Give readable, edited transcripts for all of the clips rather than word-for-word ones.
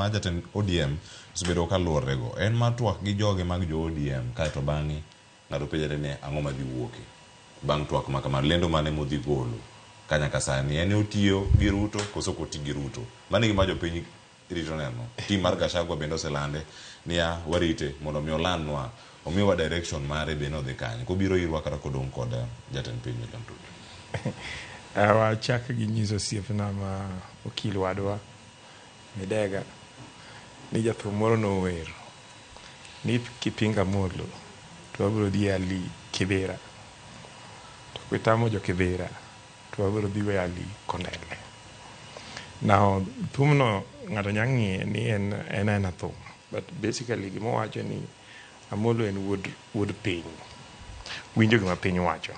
ma jatend ODM osebedo ka luorego en mar twak gi joge mag jo ODM kaeto bang'e ng'ato penjore ni ang'o madhi wuoke bang' twak ma kamano, lendo mane modhi golo ka nyaka sani en otiyo gi Ruto koso koti gi Ruto. Mano gima jopiny rito neno. Tim mar Gachagua bende oselande niya warite mondo mi olandnwa omiwa direction mare bende odhi kanye kobiro irwa kata kodong' kod jatend piny William Ruto. Wachak gi nyiso osiepna ma okil wadwa Midega ni jathum moro nower ni kipinga molo to wabiro dhi Ali Kibera, to kitamo jo Kibera to wabiro dhi we Ali Kondele. Now thumno ng'ato nyalo ng'iye ni en thum, but basically gima wacho ni Amolo en wuod piny, winjo gima piny wacho.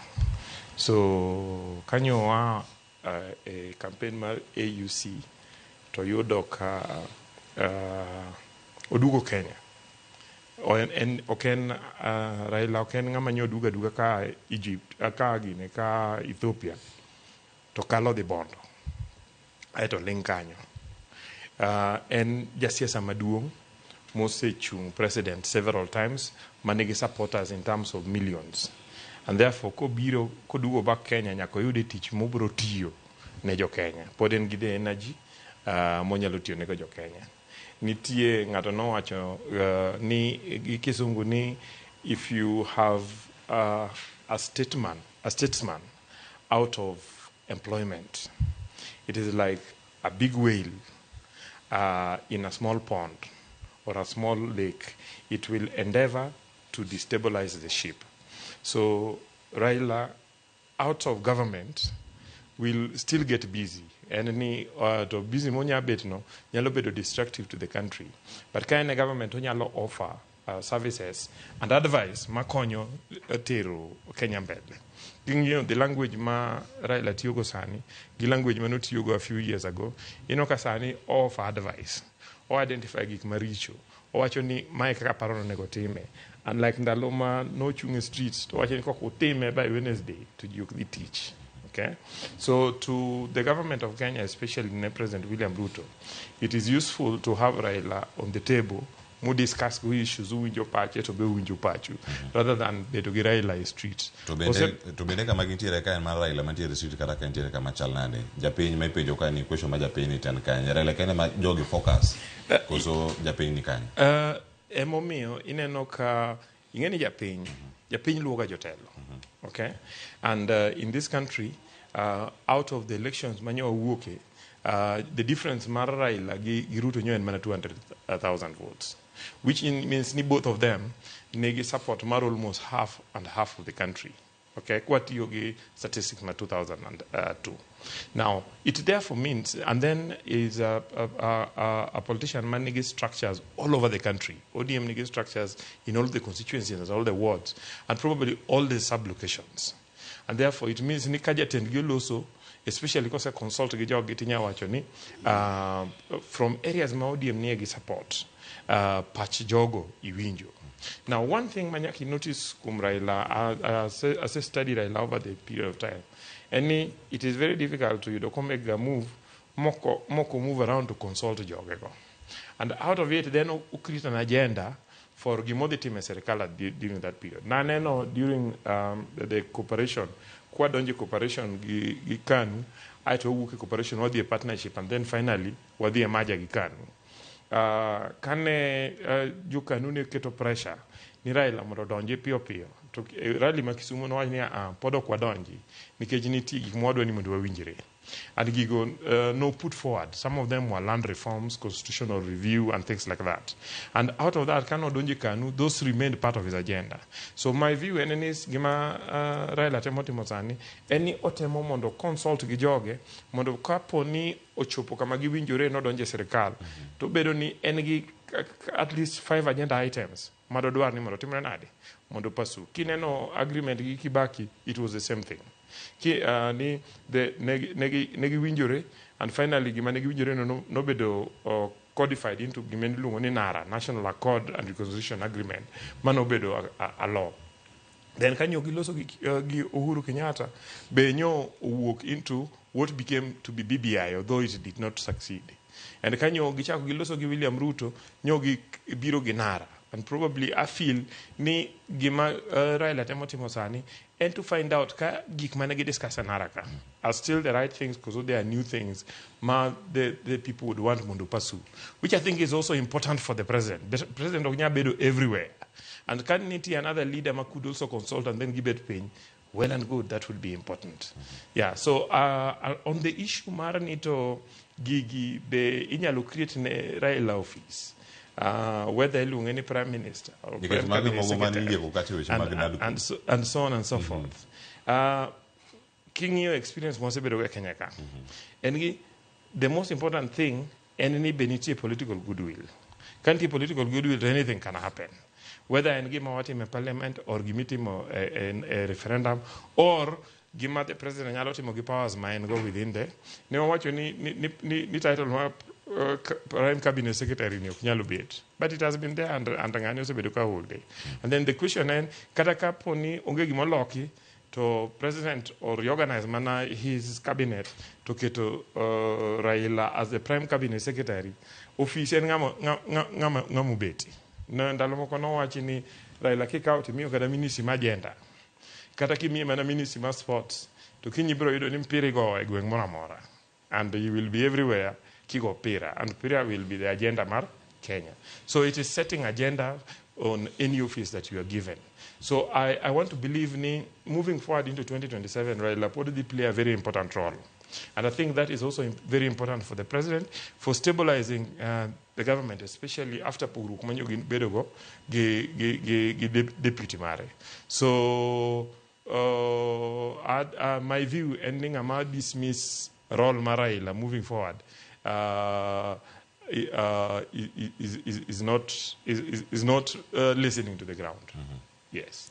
So kanyo wa e campaign mar AUC to yudo ka odugo Kenya. Oken Raila oken ng'ama nyoduga duga ka Egypt ka Ethiopia to kalo dhi bondo aeto ling kanyo. En jasiasa maduong' mosechung president several times, manigi supporters in terms of millions, and therefore kodugo back Kenya nyaka oyude tich mobiro tiyo ne jo Kenya. Pod en gi the energy monyalo tiyo ne jo Kenya. Nitie ng'ato nowacho ni gi kisungu ni if you have a statesman out of employment, it is like a big whale in a small pond or a small lake. It will endeavor to destabilize the ship. So Raila, out of government, will still get busy. And to busy monya bet no, nyalo bedo destructive to the country. But kind of government nyalo offer services and advice makonyo tero Kenya mbele. The language ma Raila tiyogo sani, the language ma no tiyogo a few years ago, kasani offer advice, or identify gik maricho, or wacho ni mae kaka parono nego time. And like ndalo ma no chung streets, to wacho ni koko time by Wednesday to the teach. Okay? So to the government of Kenya, especially President William Ruto, it is useful to have Raila on the table, mu discuss issues uwinjo pache to be uwinjo pachu, rather than bedo gi Raila e street. To bende kama gintiere ka en mar Raila mantiere street kata ka ntiere kama chal nade. Japiny ma ipenjo ka ni question ma japiny ni ten kanye. Raila kene ma jogi focus. Koso japiny ni kanye. Emomiyo ineno ka ingeni japiny luoga jotelo. Okay? And in this country, out of the elections manyo wuoke, the difference mar Raila gi Ruto nyo en mana 200,000 votes, which means ni both of them negi support mar almost half and half of the country. Okay, kwatiyo gi statistics na 2002. Now, it therefore means, and then is a politician man negi structures all over the country. ODM negi structures in all the constituencies, all the wards, and probably all the sub-locations. And therefore, it means ni kaja also, especially because I consult gitinya wacho ni from areas ma ODM negi support patch jogo iwinjo. Now, one thing Manyaki noticed kum Raila, as I studied Raila over the period of time, and it is very difficult to make a move, moko move around to consult jogego. And out of it, then we create an agenda for gimodity sirkal during that period. Naneno during the cooperation, kwadonji cooperation gi KANU, aito wuke cooperation wadi a partnership, and then finally wadi a maja gi KANU. Kane JUKANU ne keto pressure ni Raila mondo donji pio to rally ma Kisumu no wani podo kwa donji nikech nitie gik mwadwa ni mondo wawinjre. And gigo no put forward. Some of them were land reforms, constitutional review, and things like that. And out of that, KANU, those remained part of his agenda. So my view, is gima Raila temoti mozani, any otemo mondo consult gijoge, mondo kapo ni ochopo kama giwinjore no donje sirkal, to bedo ni engi at least 5 agenda items. Mado dwar ni mondo timre nade, mondo pasu. Kineno agreement gi Kibaki, it was the same thing. Ni negi winjore, and finally gima negi winjore no bedo codified into gimeni lungo ni NARA, National Accord and Reconciliation Agreement, mano bedo a law. Then kanyo giloso gi Uhuru Kenyatta, benyo walk into what became to be BBI, although it did not succeed. And kanyo gichako giloso gi William Ruto, nyogi biro ginara. And probably I feel ni gima Raila temo sani and to find out ka gik mane gi discuss naraka are still the right things because there are new things the people would want to pursue, which I think is also important for the president. The president of bedo everywhere. And can niti another leader could also consult and then give it piny. Well and good, that would be important. Yeah, so on the issue maranito gigi be inyalo create ne Raila office. Whether any prime minister or prime cabinet secretary, and so on and so forth. King your experience once a bit of Kenyaka. And the most important thing, any benefit political goodwill. Can't political goodwill, anything can happen. Whether I give him a parliament or give him a referendum or give the president nyalo timo gi powers mine go within there. Ne wacho ni title prime cabinet secretary ni nyalo bet, but it has been there and ngani osebedo ka whole day. And then the question is kata kapo ni onge gimo loki to president or reorganize mana his cabinet to keto Raila as the prime cabinet secretary office en ngamo beti. No ndalo moko no wachi ni Raila kikaw timiyo kada ministry ma agenda kata kimiye mana ministry ma sports to kinyi biro yudo ni mpira go e gweng' mora mora and you will be everywhere kigo pira and pira will be the agenda mar Kenya. So it is setting agenda on any office that you are given. So I want to believe ni moving forward into 2027 Raila probably play a very important role. And I think that is also very important for the president for stabilizing the government, especially after Puru Kumanyo Bedogo, deputy mare. So my view, ending a dismiss role Maraila moving forward is not listening to the ground. Yes.